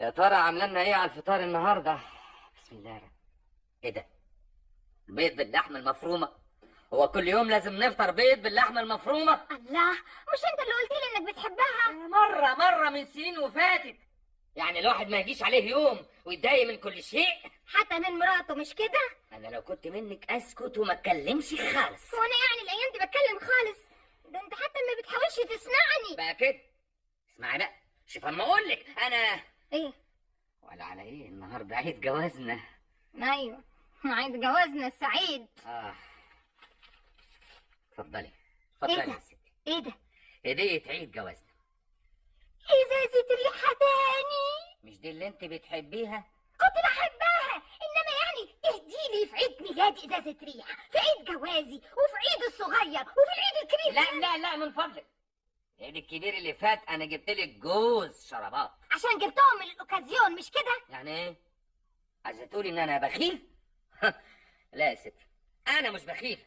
يا ترى عامله لنا ايه على الفطار النهارده؟ بسم الله الرحمن. ايه ده؟ بيض باللحمه المفرومه؟ هو كل يوم لازم نفطر بيض باللحمه المفرومه؟ الله، مش انت اللي قلت لي انك بتحبها؟ مره من سنين وفاتت. يعني الواحد ما يجيش عليه يوم ويتضايق من كل شيء؟ حتى من مراته مش كده؟ انا لو كنت منك اسكت وما اتكلمش خالص. وانا يعني الايام دي بتكلم خالص؟ ده انت حتى ما بتحاولش تسمعني. بقى كده اسمعي بقى، شوف اما اقول لك انا. ايه؟ ولا على ايه؟ النهارده عيد جوازنا. ايوه، عيد جوازنا السعيد. اتفضلي ايه اتفضلي ده؟ يا ستي. ايه ده؟ هدية عيد جوازنا. ازازة ريحة تاني؟ مش دي اللي انت بتحبيها؟ كنت بحبها، انما يعني تهديلي في عيد ميلادي ازازة ريحة، في عيد جوازي وفي عيد الصغير وفي العيد الكبير؟ لا من فضلك. العيد الكبير اللي فات انا جبت لك جوز شرابات. عشان جبتهم من الاوكازيون مش كده؟ يعني ايه؟ عايزه تقولي ان انا بخيل؟ لا يا ستي، انا مش بخيل.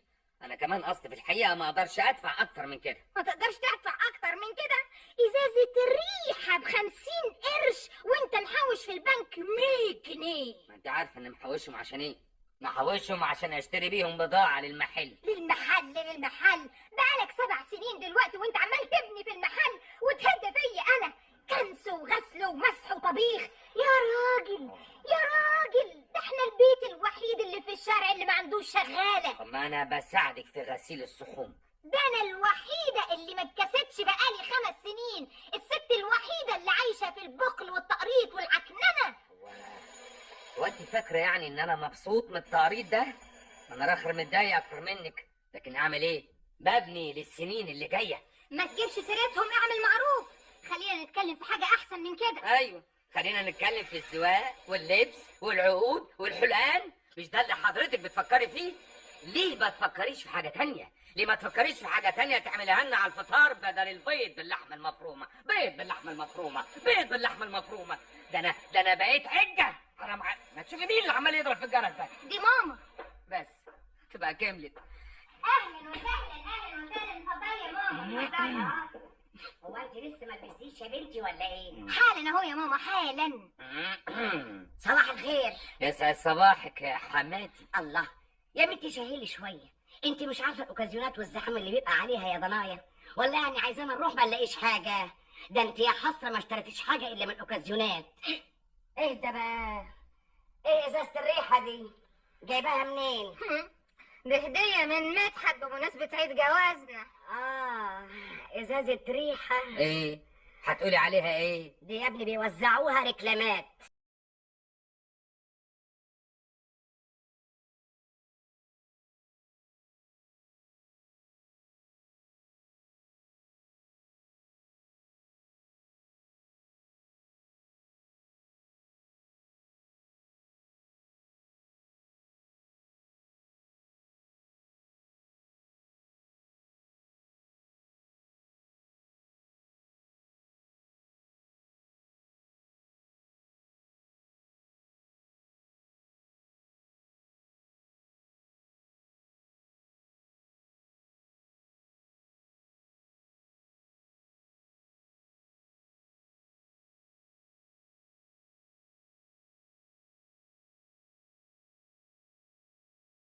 انا كمان اصل في الحقيقه ما اقدرش ادفع اكتر من كده. ما تقدرش تدفع اكتر من كده؟ ازازة الريحة ب50 قرش وانت محوش في البنك 100 جنيه. ما انت عارفه ان محوشهم عشان ايه؟ محوشهم عشان اشتري بيهم بضاعه للمحل. للمحل؟ بقالك 7 سنين دلوقتي وانت عمال تبني في المحل وتهد فيا انا كنس وغسل ومسح وطبيخ. يا راجل يا راجل، ده احنا البيت الوحيد اللي في الشارع اللي ما عندوش شغالة. طب ما انا بساعدك في غسيل الصحون. ده انا الوحيدة اللي ما اتكستش بقالي 5 سنين، الست الوحيدة اللي عايشة في البخل والتقريط والعكننة. هو انت فاكره يعني ان انا مبسوط من التقريط ده؟ انا راخر متضايق اكتر منك، لكن اعمل ايه؟ ببني للسنين اللي جايه. ما تجيبش سيرتهم، اعمل معروف. خلينا نتكلم في حاجة احسن من كده. ايوه، خلينا نتكلم في الزواج واللبس والعقود والحلقان. مش ده اللي حضرتك بتفكري فيه؟ ليه ما تفكريش في حاجه تانية؟ ليه ما تفكريش في حاجه تانية تعمليها لنا على الفطار بدل البيض باللحمه المفرومه؟ بيض باللحمه المفرومه، بيض باللحمه المفرومه. ده انا بقيت عجه. حرام عليك، ما تشوفي مين اللي عمال يضرب في الجرس ده؟ دي ماما. بس تبقى كملت. اهلا وسهلا، اتفضلي يا ماما، اتفضلي. هو انت لسه ما لبستيش يا بنتي ولا ايه؟ حالا اهو يا ماما، حالا. صباح الخير. يسعد صباحك يا حماتي. الله، يا بنتي شهيلي شويه. انت مش عارفه الاوكازيونات والزحمه اللي بيبقى عليها يا ضنايا؟ ولا يعني عايزانا نروح ما نلاقيش حاجه؟ ده انت يا حسره ما اشتريتيش حاجه الا من الاوكازيونات. ايه ده بقى؟ ايه ازازه الريحه دي؟ جايباها منين؟ دي هدية من مدحت بمناسبة عيد جوازنا. ازازه ريحه. ايه؟ هتقولي عليها ايه؟ دي يا ابني بيوزعوها ريكلامات.